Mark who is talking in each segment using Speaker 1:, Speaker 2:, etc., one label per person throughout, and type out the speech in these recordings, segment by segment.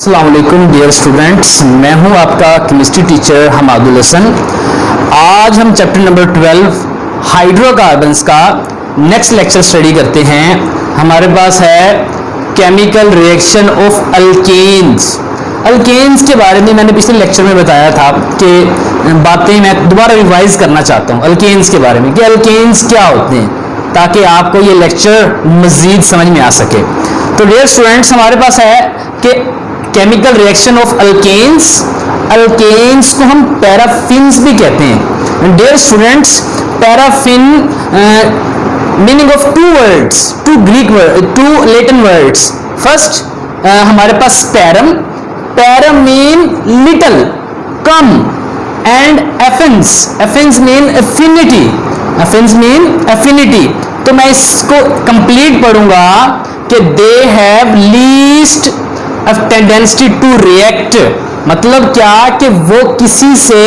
Speaker 1: अस्सलाम वालेकुम dear students, मैं हूं आपका केमिस्ट्री टीचर हमादुल हसन। आज हम चैप्टर नंबर 12 हाइड्रोकार्बन्स का नेक्स्ट लेक्चर स्टडी करते हैं। हमारे पास है chemical reaction of alkanes. Alkanes के बारे में मैंने पिछले लेक्चर में बताया था कि बातें मैं दोबारा रिवाइज करना चाहता हूं अल्केन्स के बारे में कि अल्केन्स क्या होते हैं, ताकि आपको ये लेक्चर मज़ीद समझ में आ सके। तो डियर स्टूडेंट्स, हमारे पास है कि chemical reaction of alkanes. Alkanes को हम पैराफिन्स भी कहते हैं। Dear students, paraffin meaning of two words, two Greek word, two Latin words. First हमारे पास पैरम, पैरम मीन लिटल, कम, and affins, affins mean affinity, affins mean affinity. तो मैं इसको कंप्लीट पढ़ूंगा कि they have least tendency to react. मतलब क्या कि वो किसी से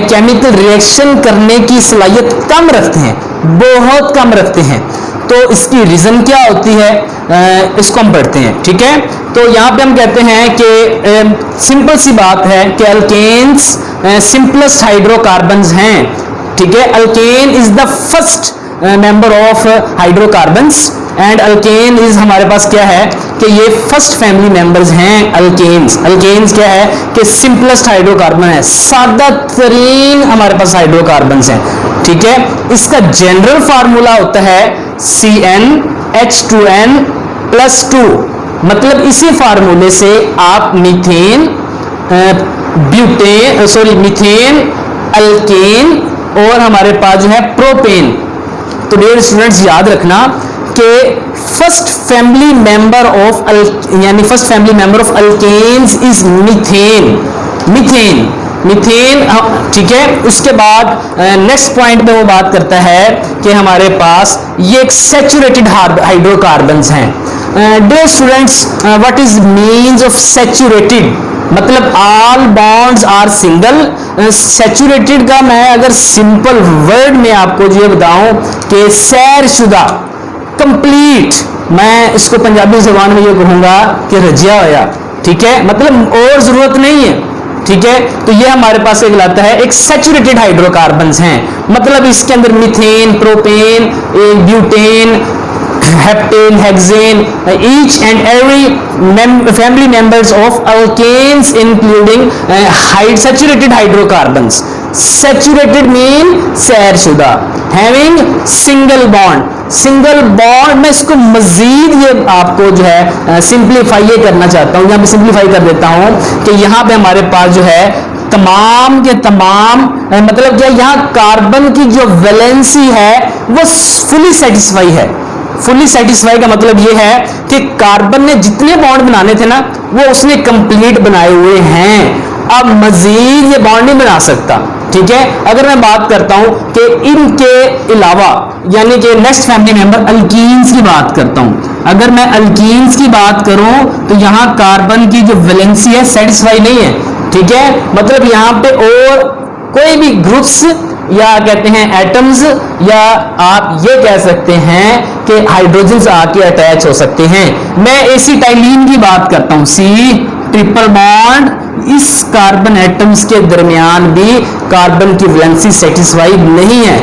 Speaker 1: केमिकल रिएक्शन करने की सलाहियत कम रखते हैं, बहुत कम रखते हैं। तो इसकी रीजन क्या होती है, इसको हम पढ़ते हैं। ठीक है, तो यहाँ पे हम कहते हैं कि सिंपल सी बात है कि अल्केन्स सिंपलेस्ट हाइड्रोकार्बन्स हैं। ठीक है, alkane is the first member of hydrocarbons and alkane is हमारे पास क्या है कि ये फर्स्ट फैमिली मेंबर्स हैं अल्केन्स। अल्केन्स क्या है कि सिंपलेस्ट हाइड्रोकार्बन है, सादा तरीन हमारे पास हाइड्रोकार्बन्स हैं। ठीक है, इसका जनरल फार्मूला होता है CnH2n+2। मतलब इसी फार्मूले से आप मीथेन, ब्यूटेन, मीथेन, अल्केन और हमारे पास जो है प्रोपेन। तो डियर स्टूडेंट्स, याद रखना कि फर्स्ट फैमिली मेंबर ऑफ यानी first family member of alkanes is methane, methane, methane. ठीक है, उसके बाद नेक्स्ट पॉइंट में वो बात करता है कि हमारे पास ये एक सैचुरेटेड हाइड्रोकार्बन्स हैं। Dear students, what is means of saturated? मतलब all bonds are single. Saturated का मैं अगर सिंपल वर्ड में आपको ये बताऊं कि सैरशुदा, कंप्लीट, मैं इसको पंजाबी जबान में ये कहूंगा कि रजिया होया। ठीक है, मतलब और जरूरत नहीं है। ठीक है, तो ये हमारे पास एक लाता है, एक सैचुरेटेड हाइड्रोकार्बन्स हैं। मतलब इसके अंदर methane, propane, butane, heptane, hexane, each and every family members of alkanes including saturated hydrocarbons. Saturated mean सैरशुदा, having single bond, single bond. मैं इसको मजीद ये आपको जो है सिंप्लीफाई ये करना चाहता हूँ, यहाँ पे सिंप्लीफाई कर देता हूँ कि यहाँ पे हमारे पास जो है तमाम के तमाम मतलब क्या, यहाँ कार्बन की जो वैलेंसी है वो फुली सेटिस्फाई है। फुली सेटिस्फाई का मतलब ये है कि कार्बन ने जितने बॉन्ड बनाने थे ना वो उसने कंप्लीट बनाए हुए हैं। अब मजीद ये बॉन्ड नहीं बना सकता। ठीक है, अगर मैं बात करता हूं कि इनके अलावा यानी कि नेक्स्ट फैमिली मेंबर अल्कीन्स की बात करता हूं, अगर मैं अल्कीन्स की बात करूं तो यहां कार्बन की जो वैलेंसी है सेटिस्फाई नहीं है। ठीक है, मतलब यहां पे और कोई भी ग्रुप्स या कहते हैं एटम्स, या आप ये कह सकते हैं कि हाइड्रोजन्स आके अटैच हो सकते हैं। मैं एसिटाइलिन की बात करता हूं, C ट्रिपल बॉन्ड, इस कार्बन एटम्स के दरमियान भी कार्बन की वैलेंसी सेटिस्फाइड नहीं है।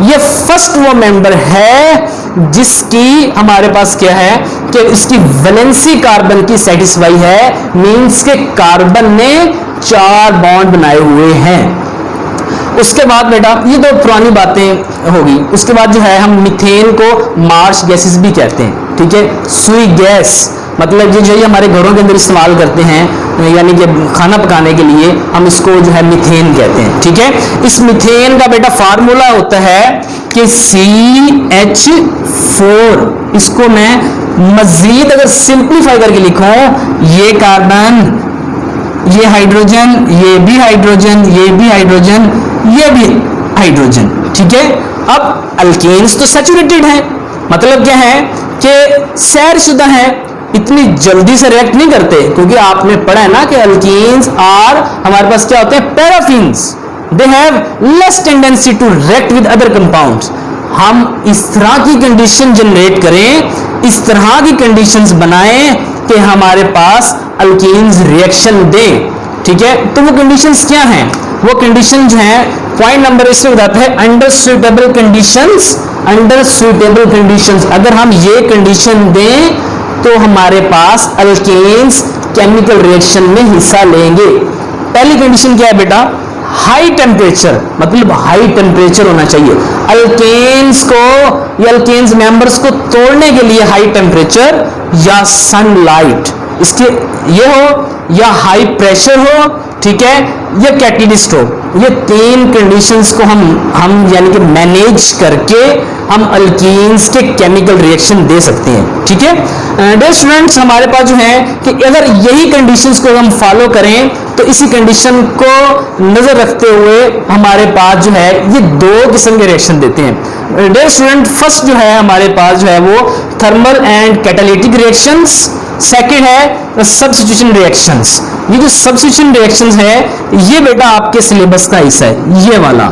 Speaker 1: ये फर्स्ट वो मेंबर है जिसकी हमारे पास क्या है कि इसकी वैलेंसी कार्बन की सेटिस्फाई है, मींस के कार्बन ने 4 बॉन्ड बनाए हुए हैं। उसके बाद बेटा ये तो पुरानी बातें होगी। उसके बाद जो है हम मीथेन को मार्श गैसेस भी कहते हैं। ठीक है, सुई गैस, मतलब जो हमारे घरों के अंदर इस्तेमाल करते हैं यानी कि खाना पकाने के लिए, हम इसको जो है मीथेन कहते हैं। ठीक है, इस मीथेन का बेटा फार्मूला होता है कि CH4। इसको मैं मजीद अगर सिंप्लीफाई करके लिखूं, ये कार्बन, ये हाइड्रोजन, ये भी हाइड्रोजन, ये भी हाइड्रोजन, ये भी हाइड्रोजन। ठीक है, अब अल्केन्स तो सैचुरेटेड है, मतलब क्या है कि सैरशुदा है, इतनी जल्दी से रिएक्ट नहीं करते, क्योंकि आपने पढ़ा है ना कि अल्केन्स आर हमारे पास क्या होते हैं, paraffins. They have less tendency to react with other compounds. हम इस तरह की कंडीशन जनरेट करें, इस तरह की कंडीशंस बनाएं कि हमारे पास अल्कीन्स रिएक्शन दें। ठीक है, तो वो कंडीशंस क्या हैं? वो कंडीशंस हैं, पॉइंट नंबर इससे बताता है under suitable conditions. Under suitable conditions, अगर हम ये कंडीशन दें तो हमारे पास अल्केन्स केमिकल रिएक्शन में हिस्सा लेंगे। पहली कंडीशन क्या है बेटा? हाई टेम्परेचर, मतलब हाई टेम्परेचर होना चाहिए। अल्केन्स को या अल्केन्स मेंबर्स को तोड़ने के लिए हाई टेम्परेचर या सनलाइट, इसके ये हो, या हाई प्रेशर हो, ठीक है, या कैटेलिस्ट हो। ये तीन कंडीशंस को हम यानी कि मैनेज करके हम अल्कीन्स के केमिकल रिएक्शन दे सकते हैं। ठीक है डियर स्टूडेंट्स, हमारे पास जो है कि अगर यही कंडीशंस को हम फॉलो करें तो इसी कंडीशन को नजर रखते हुए हमारे पास जो है ये दो किस्म के रिएक्शन देते हैं। डियर स्टूडेंट, फर्स्ट जो है हमारे पास जो है वो thermal and catalytic reactions, second है सब्स्टिट्यूशन रिएक्शंस। ये जो सब्स्टिट्यूशन रिएक्शंस है ये बेटा आपके सिलेबस का हिस्सा है, ये वाला।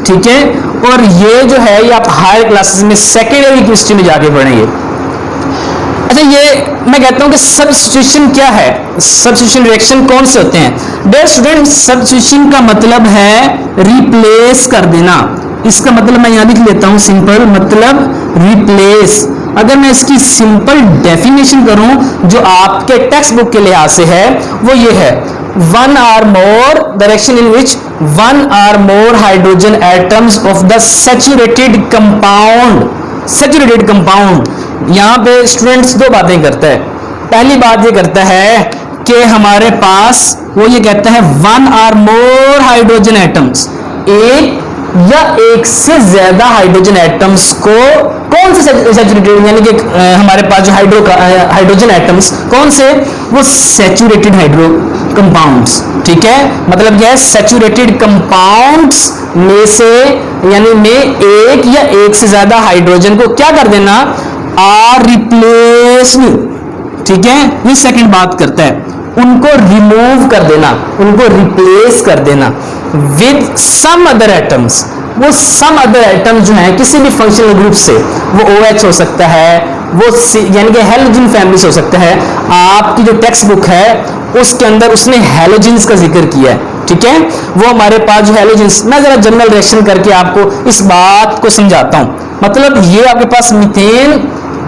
Speaker 1: ठीक है, और ये जो है ये आप हायर क्लासेस में सेकेंडरी केमिस्ट्री में जाके पढ़ेंगे। अच्छा, ये मैं कहता हूं कि सब्स्टिट्यूशन क्या है, सब्स्टिट्यूशन रिएक्शन कौन से होते हैं? डियर स्टूडेंट, सब्स्टिट्यूशन का मतलब है रिप्लेस कर देना। इसका मतलब मैं यहां लिख लेता हूं, सिंपल मतलब रिप्लेस। अगर मैं इसकी सिंपल डेफिनेशन करूं जो आपके टेक्स्ट बुक के लिहाज से है वो ये है, one or more direction in which one or more hydrogen atoms of the saturated compound. Saturated compound यहां पे स्टूडेंट्स दो बातें करता है। पहली बात ये करता है कि हमारे पास वो ये कहता है one or more hydrogen atoms, एक या एक से ज्यादा हाइड्रोजन एटम्स को, कौन से सैचुरेटेड यानी कि हमारे पास जो हाइड्रोजन एटम्स कौन से, वो सैचुरेटेड हाइड्रो कंपाउंड्स। ठीक है, मतलब क्या है, सैचुरेटेड कंपाउंड्स में से यानी में एक या एक से ज्यादा हाइड्रोजन को क्या कर देना, आर रिप्लेस्ड। ठीक है, ये सेकंड बात करता है, उनको रिमूव कर देना, उनको रिप्लेस कर देना विद सम अदर एटम्स। वो सम अदर एटम जो है किसी भी फंक्शनल ग्रुप से, वो OH हो सकता है, वो यानी कि हैलोजन फैमिली से हो सकता है। आपकी जो टेक्स्ट बुक है उसके अंदर उसने हैलोजन्स का जिक्र किया है। ठीक है, वो हमारे पास जो हैलोजन्स, मैं जरा जनरल रिएक्शन करके आपको इस बात को समझाता हूं। मतलब ये आपके पास methane,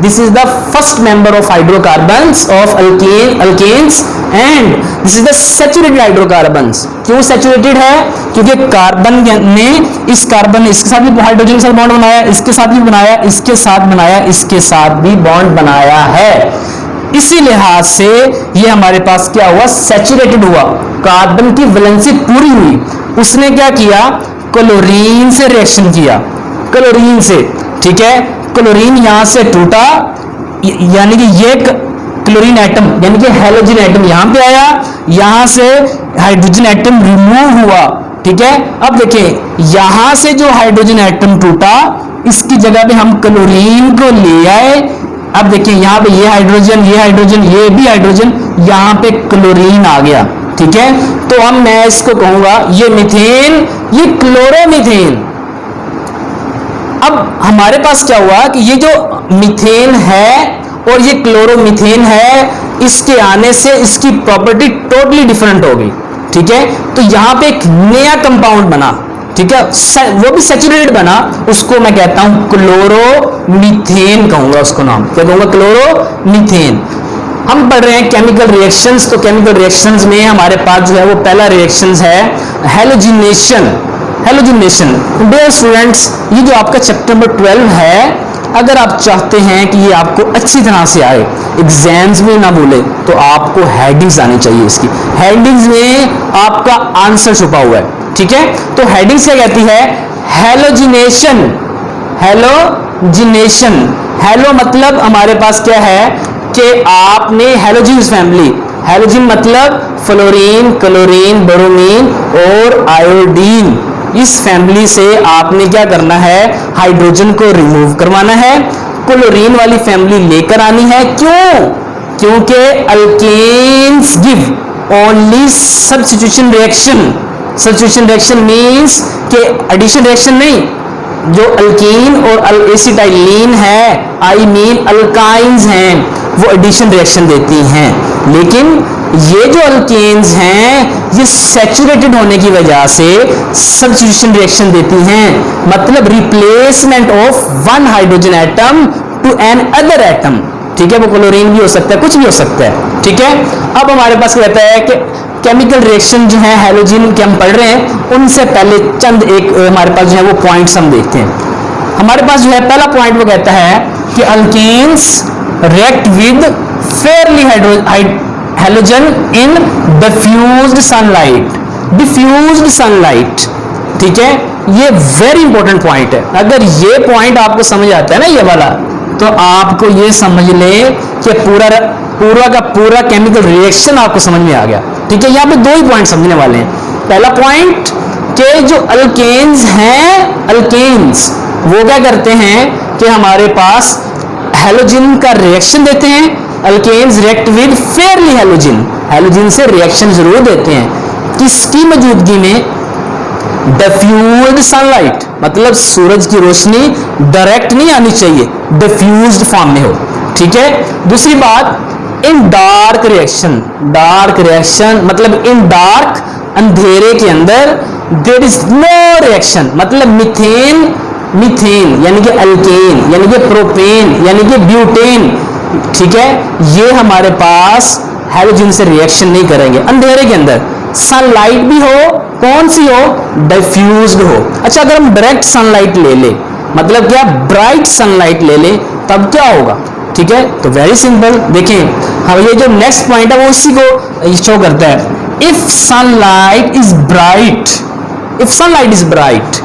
Speaker 1: this is the first member of hydrocarbons of alkanes and this is the saturated hydrocarbons। क्यों सैचुरेटेड है? क्योंकि कार्बन ने इस कार्बन ने इसके साथ भी हाइड्रोजन के साथ बॉन्ड बनाया, इसके साथ भी बनाया, इसके साथ बनाया, इसके साथ भी बॉन्ड बनाया है। इसी लिहाज से ये हमारे पास क्या हुआ, सैचुरेटेड हुआ, कार्बन की वैलेंसी पूरी हुई। उसने क्या किया, क्लोरीन से रिएक्शन किया, क्लोरीन से। ठीक है, क्लोरीन यहां से टूटा, यानी कि ये क्लोरीन एटम यानी कि हैलोजन एटम यहां पे आया, यहां से हाइड्रोजन एटम रिमूव हुआ। ठीक है, अब देखिए यहां से जो हाइड्रोजन एटम टूटा इसकी जगह पे हम क्लोरीन को ले आए। अब देखिए यहां पे ये हाइड्रोजन, ये हाइड्रोजन, ये भी हाइड्रोजन, यहां पे क्लोरीन आ गया। ठीक है, तो हम मैं इसको कहूंगा ये मीथेन, ये क्लोरोमीथेन। अब हमारे पास क्या हुआ कि ये जो मीथेन है और ये क्लोरोमीथेन है, इसके आने से इसकी प्रॉपर्टी टोटली डिफरेंट हो गई। ठीक है, तो यहां पे एक नया कंपाउंड बना। ठीक है, वो भी सैचुरेटेड बना, उसको मैं कहता हूं क्लोरोमीथेन कहूंगा, उसको नाम क्या कहूंगा, क्लोरोमीथेन। हम पढ़ रहे हैं केमिकल रिएक्शंस, तो केमिकल रिएक्शंस में हमारे पास जो है वो पहला रिएक्शंस है हैलोजिनेशन। हैलोजिनेशन डियर स्टूडेंट्स, ये जो आपका चैप्टर नंबर 12 है, अगर आप चाहते हैं कि ये आपको अच्छी तरह से आए, एग्जाम्स में ना बोले, तो आपको हेडिंग्स आनी चाहिए। इसकी हेडिंग्स में आपका आंसर छुपा हुआ है। ठीक है, तो हेडिंग्स क्या कहती है, हैलोजिनेशन। हैलोजिनेशन, हैलो मतलब हमारे पास क्या है कि आपने हैलोजन्स फैमिली, हैलोजन मतलब फ्लोरीन, क्लोरीन, ब्रोमीन और आयोडीन, इस फैमिली से आपने क्या करना है, हाइड्रोजन को रिमूव करवाना है, क्लोरीन वाली फैमिली लेकर आनी है। क्यों? क्योंकि alkanes give only substitution reaction. Substitution reaction means कि एडिशन रिएक्शन नहीं, जो अल्कीन और एसिटाइलिन है, आई मीन अल्काइंस हैं, वो एडिशन रिएक्शन देती हैं। लेकिन ये जो अल्केन्स हैं ये सैचुरेटेड होने की वजह से सब्स्टिट्यूशन रिएक्शन देती हैं, मतलब replacement of one hydrogen atom to another atom. ठीक है, वो क्लोरीन भी हो सकता है, कुछ भी हो सकता है। ठीक है, अब हमारे पास रहता है कि केमिकल रिएक्शन जो है हैलोजन के हम पढ़ रहे हैं, उनसे पहले चंद एक हमारे पास जो है वो पॉइंट्स हम देखते हैं। हमारे पास जो है पहला पॉइंट वो कहता है कि alkanes react with fairly halogen in diffused sunlight. Diffused sunlight, ठीक है, ये वेरी इंपॉर्टेंट पॉइंट है। अगर ये पॉइंट आपको समझ आता है ना, ये वाला, तो आपको ये समझ ले कि पूरा का पूरा केमिकल रिएक्शन आपको समझ में आ गया। ठीक है, यहाँ पे दो ही पॉइंट समझने वाले हैं। पहला पॉइंट कि जो अल्केन्स हैं, अल्केन्स वो क्या करते हैं कि हमारे पास हैलोजन का रिएक्शन देते हैं। Alkanes react with fairly halogen, halogen से रिएक्शन जरूर देते हैं। किसकी मौजूदगी में? डिफ्यूज्ड सनलाइट, मतलब सूरज की रोशनी डायरेक्ट नहीं आनी चाहिए, डिफ्यूज्ड फॉर्म में हो। ठीक है, दूसरी बात, इन डार्क रिएक्शन, डार्क रिएक्शन मतलब इन डार्क, अंधेरे के अंदर, देयर इज नो रिएक्शन, मतलब मीथेन, मीथेन यानी कि अल्केन, यानी कि प्रोपेन, यानी कि ब्यूटेन, ठीक है, ये हमारे पास हैलोजन से रिएक्शन नहीं करेंगे अंधेरे के अंदर। सनलाइट भी हो, कौन सी हो? डिफ्यूज्ड हो। अच्छा, अगर हम डायरेक्ट सनलाइट ले ले, मतलब क्या, ब्राइट सनलाइट ले ले, तब क्या होगा? ठीक है, तो वेरी सिंपल, देखें हम ये जो नेक्स्ट पॉइंट है वो इसी को शो करता है। If sunlight is bright, if sunlight is bright,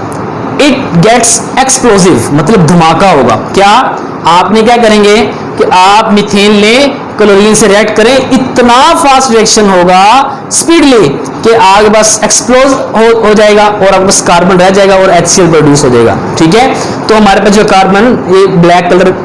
Speaker 1: it gets explosive, मतलब धमाका होगा। क्या आपने क्या करेंगे कि आप मीथेन लें, क्लोरीन से रिएक्ट करें, इतना फास्ट रिएक्शन होगा स्पीडली कि आग बस एक्सप्लोज हो जाएगा और आपके पास कार्बन रह जाएगा और HCl प्रोड्यूस हो जाएगा। ठीक है, तो हमारे पास जो कार्बन, ये ब्लैक कलर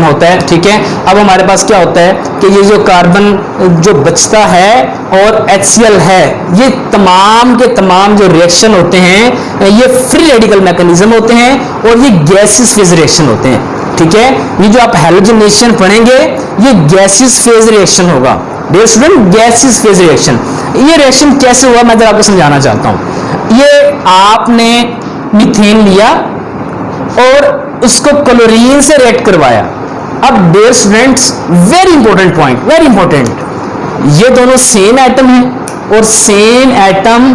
Speaker 1: होता है। ठीक है, अब हमारे पास क्या होता है कि ये जो कार्बन जो बचता है और HCl है, ये तमाम के तमाम जो रिएक्शन होते हैं ये फ्री रेडिकल मैकेनिज्म होते हैं और ये गैसेस फेज रिएक्शन होते हैं। ठीक है, ये जो आप हैलोजनेशन पढ़ेंगे ये गैसेस फेज रिएक्शन होगा। Dear student, gases phase reaction, ये रिएक्शन कैसे हुआ मैं आपको समझाना चाहता हूं। ये आपने मीथेन लिया और उसको क्लोरीन से रिएक्ट करवाया। अब dear students, very important point, very important, ये दोनों सेम एटम हैं और सेम एटम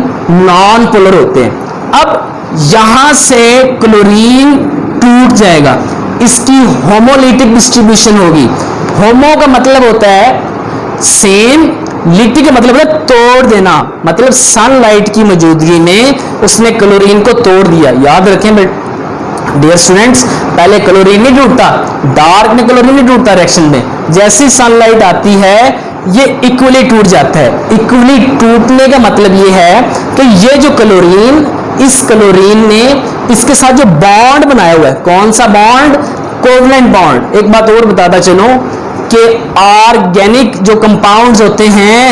Speaker 1: नॉन पोलर होते हैं। अब यहां से क्लोरीन टूट जाएगा, इसकी होमोलिटिक डिस्ट्रीब्यूशन होगी। होमो का मतलब होता है सेम, लिटिक का मतलब है तोड़ देना, मतलब सनलाइट की मौजूदगी में उसने क्लोरीन को तोड़ दिया। याद रखें डियर स्टूडेंट्स, पहले क्लोरीन नहीं टूटता, डार्क में क्लोरीन नहीं टूटता रिएक्शन में, जैसे सनलाइट आती है ये इक्वली टूट जाता है। इक्वली टूटने का मतलब ये है कि ये जो क्लोरीन, इस क्लोरीन ने इसके साथ जो बॉन्ड बनाया हुआ है, कौन सा बॉन्ड? Covalent bond. एक बात और बताता चलो कि ऑर्गेनिक जो कंपाउंड्स होते हैं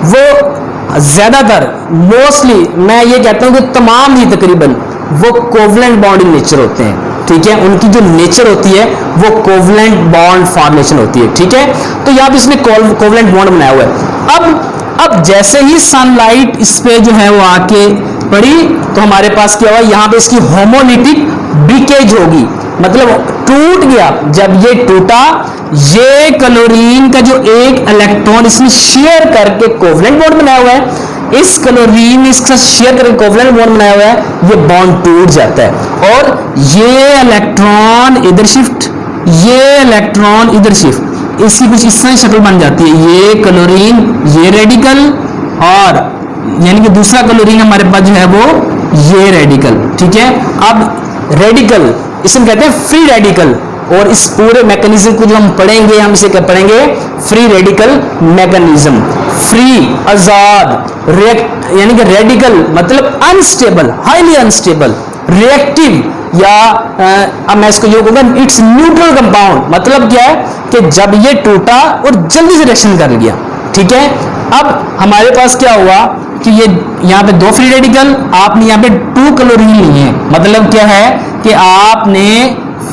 Speaker 1: वो ज्यादातर, मोस्टली मैं ये कहता हूं कि तमाम ही तकरीबन वो कोवलेंट बॉन्ड इन नेचर होते हैं। ठीक है, उनकी जो नेचर होती है वो कोवलेंट बॉन्ड फॉर्मेशन होती है। ठीक है, तो यहाँ पे इसने कोवलेंट बॉन्ड बनाया हुआ है। अब जैसे ही सनलाइट इस पे जो है वो आके पड़ी तो हमारे पास क्या हुआ, यहाँ पे इसकी होमोलिटिक ब्रेकेज होगी, मतलब टूट गया। जब ये टूटा, ये क्लोरीन का जो एक इलेक्ट्रॉन इसने शेयर करके कोवलेंट बॉन्ड बनाया हुआ है, इस क्लोरीन इसका शेयर करके कोवलेंट बॉन्ड बनाया हुआ है, ये बॉन्ड टूट जाता है और ये इलेक्ट्रॉन इधर शिफ्ट, ये इलेक्ट्रॉन इधर शिफ्ट, इसकी कुछ इस तरह शक्ल बन जाती है। ये क्लोरीन, ये रेडिकल, और यानी कि दूसरा क्लोरीन हमारे पास जो है वो ये रेडिकल। ठीक है, अब रेडिकल इसे कहते हैं फ्री रेडिकल, और इस पूरे मैकेनिज्म को जो हम पढ़ेंगे, हम इसे क्या पढ़ेंगे? Free radical mechanism. फ्री, आजाद, रिएक्ट यानी कि रेडिकल मतलब अनस्टेबल, हाईली अनस्टेबल, रिएक्टिव, या अब मैं इसको ये कहूंगा इट्स न्यूट्रल कंपाउंड। मतलब क्या है कि जब ये टूटा और जल्दी से रिएक्शन कर गया। ठीक है, अब हमारे पास क्या हुआ कि ये यहाँ पे 2 फ्री रेडिकल, आपने यहाँ पे 2 क्लोरीन लिए हैं, मतलब क्या है कि आपने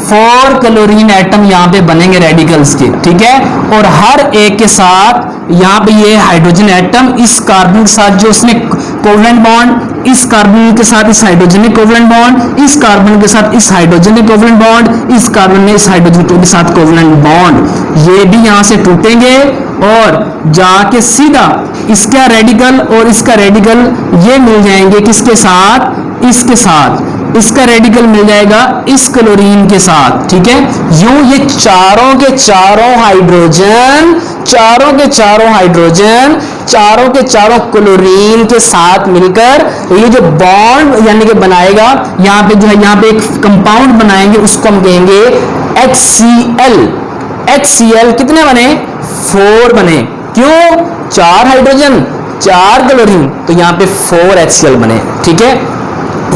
Speaker 1: 4 क्लोरीन एटम यहाँ पे बनेंगे रेडिकल्स के, ठीक है। और हर एक के साथ यहाँ पे ये हाइड्रोजन एटम इस कार्बन के साथ जो उसने कोवलेंट बॉन्ड, इस कार्बन के साथ इस हाइड्रोजन ने कोवलेंट बॉन्ड, इस कार्बन के साथ इस हाइड्रोजन ने कोवलेंट बॉन्ड, इस कार्बन ने इस हाइड्रोजन के साथ कोवलेंट बॉन्ड, ये भी यहाँ से टूटेंगे और जाके सीधा इसका रेडिकल और इसका रेडिकल ये मिल जाएंगे किसके साथ, इसके साथ, इसका रेडिकल मिल जाएगा इस क्लोरीन के साथ, ठीक है। यूं ये चारों के चारों हाइड्रोजन, चारों के चारों हाइड्रोजन, चारों के चारों क्लोरीन के साथ मिलकर ये जो बॉन्ड यानी कि बनाएगा, यहाँ पे जो है यहाँ पे एक कंपाउंड बनाएंगे, उसको हम कहेंगे HCl। HCl कितने बने, 4 बने, क्यों, 4 हाइड्रोजन 4 क्लोरीन, तो यहाँ पे 4 HCl बने, ठीक है।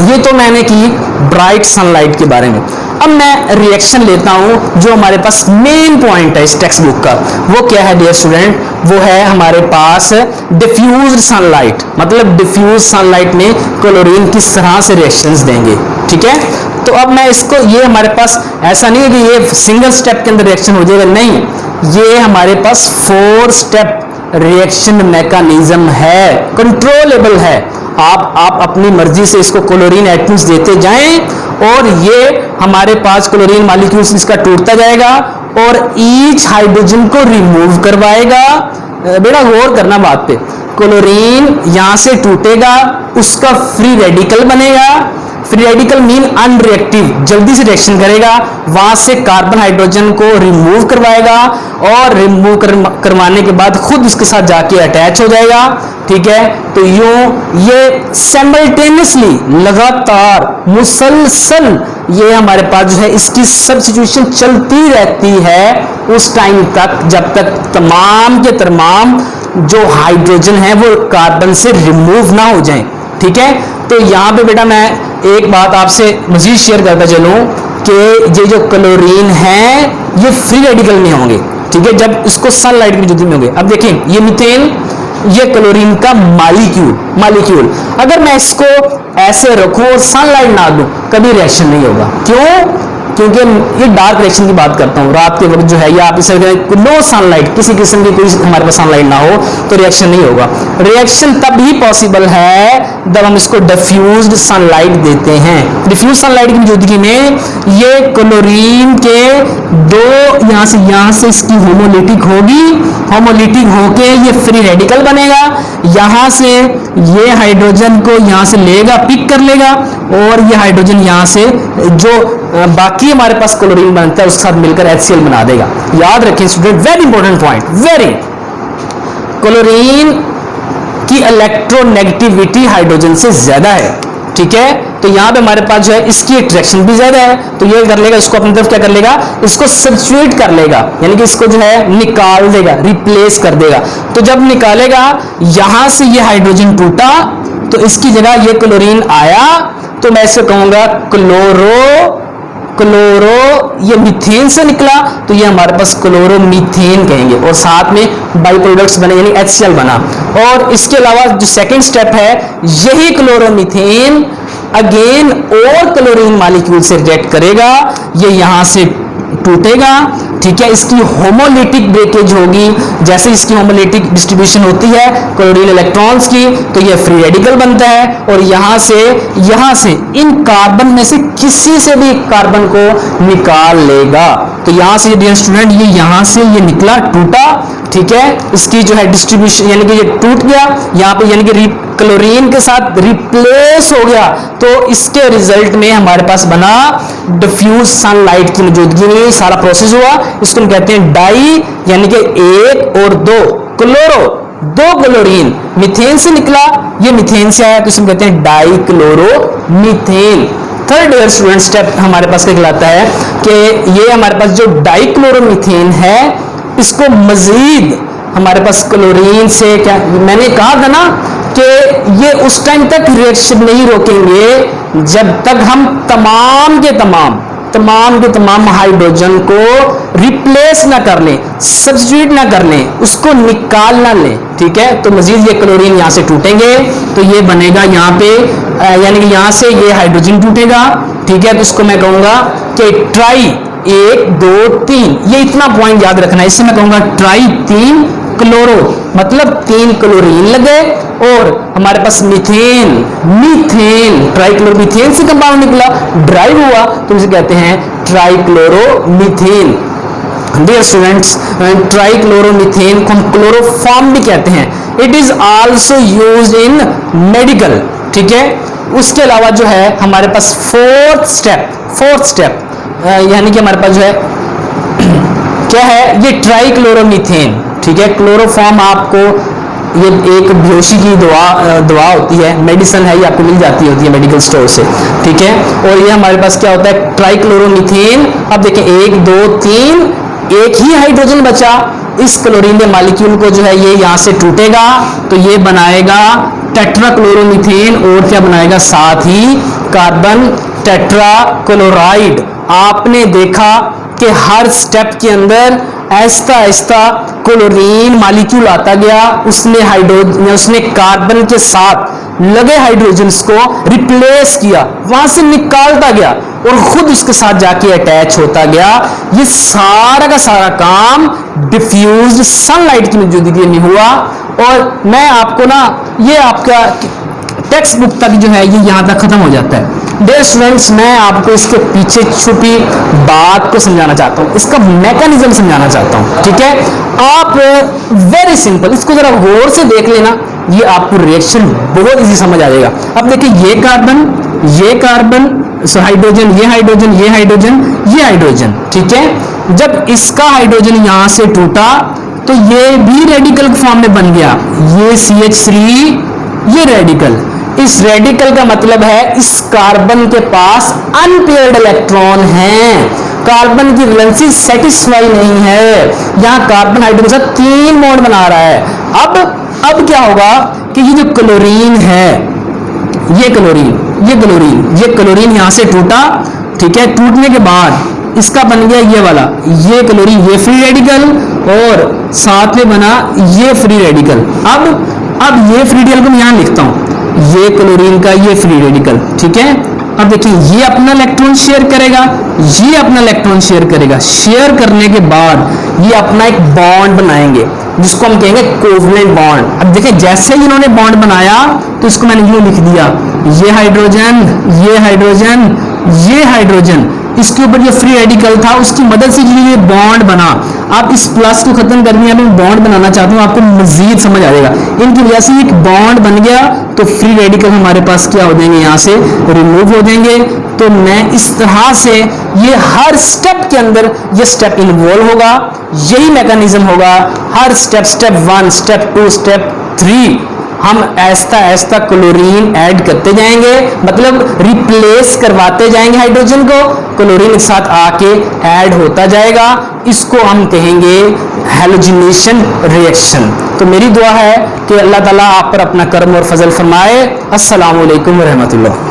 Speaker 1: ये तो मैंने की ब्राइट सनलाइट के बारे में। अब मैं रिएक्शन लेता हूं जो हमारे पास मेन पॉइंट है इस टेक्स्ट बुक का, वो क्या है डियर स्टूडेंट, वो है हमारे पास डिफ्यूज्ड सनलाइट। मतलब डिफ्यूज सनलाइट में क्लोरीन किस तरह से रिएक्शंस देंगे, ठीक है। तो अब मैं इसको, ये हमारे पास ऐसा नहीं है कि ये सिंगल स्टेप के अंदर रिएक्शन हो जाएगा, नहीं, ये हमारे पास 4 स्टेप रिएक्शन मैकेनिज्म है, कंट्रोलेबल है। आप अपनी मर्जी से इसको क्लोरीन एटम्स देते जाएं और ये हमारे पास क्लोरीन मॉलिक्यूल्स इसका टूटता जाएगा और ईच हाइड्रोजन को रिमूव करवाएगा। बेटा गौर करना बात पे, क्लोरीन यहां से टूटेगा, उसका फ्री रेडिकल बनेगा। फ्री रेडिकल मीन अनरिएक्टिव, जल्दी से रिएक्शन करेगा, वहां से कार्बन हाइड्रोजन को रिमूव करवाएगा और रिमूव करवाने के बाद खुद उसके साथ जाके अटैच हो जाएगा, ठीक है। तो यूं ये साइमल्टेनियसली, लगातार, मुसलसल ये हमारे पास जो है इसकी सब्स्टिट्यूशन चलती रहती है उस टाइम तक जब तक तमाम के तमाम जो हाइड्रोजन है वो कार्बन से रिमूव ना हो जाएं, ठीक है। तो यहां पे बेटा मैं एक बात आपसे मजीद शेयर करता चलूं कि ये जो क्लोरीन है ये फ्री रेडिकल में होंगे, ठीक है, जब इसको सनलाइट की मौजूदगी में होंगे। अब देखें ये मीथेन, ये क्लोरीन का मॉलिक्यूल अगर मैं इसको ऐसे रखूं और सनलाइट ना दूं कभी रिएक्शन नहीं होगा। क्यों, क्योंकि ये डार्क रिएक्शन की बात करता हूं, रात के वक्त जो है या आप इसे नो सनलाइट, किसी किस्म की कोई हमारे पास सनलाइट ना हो तो रिएक्शन नहीं होगा। रिएक्शन तभी पॉसिबल है जब हम इसको डिफ्यूज्ड सनलाइट देते हैं। डिफ्यूज सनलाइट की मौजूदगी में ये क्लोरीन के दो यहां से इसकी होमोलिटिक होगी, होमोलिटिक होके ये फ्री रेडिकल बनेगा, यहां से ये हाइड्रोजन को यहां से लेगा, पिक कर लेगा और ये हाइड्रोजन यहां से जो बाकी हमारे पास क्लोरीन बनता है उसके साथ मिलकर HCl बना देगा। याद रखें student, very important point, very, chlorine की इलेक्ट्रोनेगेटिविटी हाइड्रोजन से ज्यादा है, ठीक है। तो यहां पे हमारे पास जो है इसकी अट्रैक्शन भी ज्यादा है, तो ये कर लेगा, इसको अपनी तरफ क्या कर लेगा, इसको सब्स्टिट्यूट कर लेगा, यानी कि इसको जो है निकाल देगा, रिप्लेस कर देगा। तो जब निकालेगा यहां से ये हाइड्रोजन टूटा तो इसकी जगह ये क्लोरीन आया, तो मैं इसे कहूंगा क्लोरो, ये मीथेन से निकला तो ये हमारे पास क्लोरोमीथेन कहेंगे और साथ में बाई प्रोडक्ट्स बने यानी HCl बना। और इसके अलावा जो सेकंड स्टेप है यही क्लोरोमीथेन अगेन और क्लोरीन मॉलिक्यूल से रिएक्ट करेगा, ये यहां से टूटेगा, ठीक है। इसकी होमोलिटिक ब्रेकेज होगी, जैसे इसकी होमोलिटिक डिस्ट्रीब्यूशन होती है क्लोरीन इलेक्ट्रॉन्स की तो ये फ्री रेडिकल बनता है और यहां से इन कार्बन में से किसी से भी कार्बन को निकाल लेगा। तो यहां से डियर स्टूडेंट ये यहां से ये निकला, टूटा, ठीक है, इसकी जो है डिस्ट्रीब्यूशन यानी कि ये टूट गया यहां पे, यानी कि क्लोरीन के साथ रिप्लेस हो गया, तो इसके रिजल्ट में हमारे पास बना डिफ्यूज सनलाइट की मौजूदगी में सारा प्रोसेस हुआ। इसको हम कहते हैं डाई, यानी कि 1 और 2 दो क्लोरीन मीथेन से निकला, ये मीथेन से आया तो इसको कहते हैं dichloromethane. Third year student step हमारे पास क्या कहलाता है कि ये हमारे पास जो डाई क्लोरोमीथेन है इसको मजीद हमारे पास क्लोरीन से, क्या मैंने कहा था ना कि ये उस टाइम तक रिएक्शन नहीं रोकेंगे जब तक हम तमाम के तमाम तमाम के तमाम हाइड्रोजन को रिप्लेस ना कर लें, सब्स्टिट्यूट ना कर लें, उसको निकाल ना लें, ठीक है। तो मजीद ये क्लोरीन यहाँ से टूटेंगे तो ये बनेगा यहाँ पे यानी कि यहाँ से ये हाइड्रोजन टूटेगा, ठीक है। तो इसको मैं कहूंगा कि ट्राई 1 2 3, ये इतना पॉइंट याद रखना है। इससे मैं कहूंगा ट्राई 3 क्लोरो, मतलब 3 क्लोरीन लगे और हमारे पास मीथेन, ट्राइक्लोरोमीथेन से कंपाउंड निकला, ड्राइव हुआ, तो इसे कहते हैं ट्राइक्लोरोमीथेन। डियर स्टूडेंट्स, ट्राइक्लोरोमीथेन को हम क्लोरोफॉर्म भी कहते हैं। It is also used in medical, ठीक है। उसके अलावा जो है हमारे पास फोर्थ स्टेप यानी कि हमारे पास जो है क्या है, ये ट्राइक्लोरोमीथेन, ठीक है। क्लोरोफॉर्म आपको ये एक बेहोशी की दवा होती है, मेडिसिन है, ये आपको मिल जाती होती है मेडिकल स्टोर से, ठीक है। और ये हमारे पास क्या होता है, ट्राइक्लोरोमीथेन। अब देखें 1 2 3, एक ही हाइड्रोजन बचा, इस क्लोरीन के मॉलिक्यूल को जो है ये यहां से टूटेगा तो ये बनाएगा टेट्राक्लोरोमीथेन, और क्या बनाएगा, साथ ही कार्बन टेट्राक्लोराइड। आपने देखा कि हर स्टेप के अंदर ऐसा ऐसा क्लोरीन मॉलिक्यूल आता गया, उसने कार्बन के साथ लगे हाइड्रोजन्स को रिप्लेस किया, वहां से निकालता गया और खुद उसके साथ जाके अटैच होता गया। ये सारा का सारा काम डिफ्यूज्ड सनलाइट की मौजूदगी में हुआ। और मैं आपको ना ये आपका टेक्स्ट बुक तक जो है ये यहां तक खत्म हो जाता है। डियर स्टूडेंट्स, मैं आपको इसके पीछे छुपी बात को समझाना चाहता हूं, इसका मैकेनिज्म समझाना चाहता हूं, ठीक है। आप वेरी सिंपल इसको जरा गौर से देख लेना, ये आपको रिएक्शन बहुत इजी समझ आ जाएगा। अब देखिए ये कार्बन, हाइड्रोजन, ये हाइड्रोजन, ये हाइड्रोजन, ये हाइड्रोजन, ठीक है। जब इसका हाइड्रोजन यहां से टूटा तो ये भी रेडिकल फॉर्म में बन गया, ये CH3, ये रेडिकल। इस रेडिकल का मतलब है इस कार्बन के पास अनपेयर्ड इलेक्ट्रॉन हैं, कार्बन की वैलेंसी सेटिस्फाई नहीं है, यहां कार्बन हाइड्रोजन के साथ 3 बॉन्ड बना रहा है। अब क्या होगा कि ये जो क्लोरीन है, ये क्लोरीन यहां से टूटा, ठीक है। टूटने के बाद इसका बन गया ये वाला, ये क्लोरीन, ये फ्री रेडिकल, और साथ में बना ये फ्री रेडिकल। अब ये फ्री रेडिकल को मैं यहां लिखता हूं, ये क्लोरीन का ये फ्री रेडिकल, ठीक है। अब देखिए ये अपना इलेक्ट्रॉन शेयर करेगा, ये अपना इलेक्ट्रॉन शेयर करेगा, शेयर करने के बाद ये अपना एक बॉन्ड बनाएंगे जिसको हम कहेंगे कोवलेंट बॉन्ड। अब देखिए जैसे ही इन्होंने बॉन्ड बनाया तो इसको मैंने यूं लिख दिया, ये हाइड्रोजन, ये हाइड्रोजन, ये हाइड्रोजन, इसके ऊपर जो फ्री रेडिकल था उसकी मदद से ये बॉन्ड बना। आप इस प्लस को खत्म करके मैं बॉन्ड बनाना चाहता हूं, आपको मजीद समझ आ जाएगा। इनकी वजह से एक बॉन्ड बन गया तो फ्री रेडिकल हमारे पास क्या हो जाएंगे, यहां से रिमूव हो जाएंगे। तो मैं इस तरह से ये हर स्टेप के अंदर ये स्टेप इन्वॉल्व होगा, यही मैकेनिज्म होगा हर स्टेप 1, स्टेप 2, स्टेप 3 हम ऐसा क्लोरीन ऐड करते जाएंगे, मतलब रिप्लेस करवाते जाएंगे हाइड्रोजन को, क्लोरीन के साथ आके ऐड होता जाएगा। इसको हम कहेंगे हैलोजिनेशन रिएक्शन। तो मेरी दुआ है कि अल्लाह ताला आप पर अपना करम और फजल फरमाए। अस्सलामु अलैकुम व रहमतुल्लाह।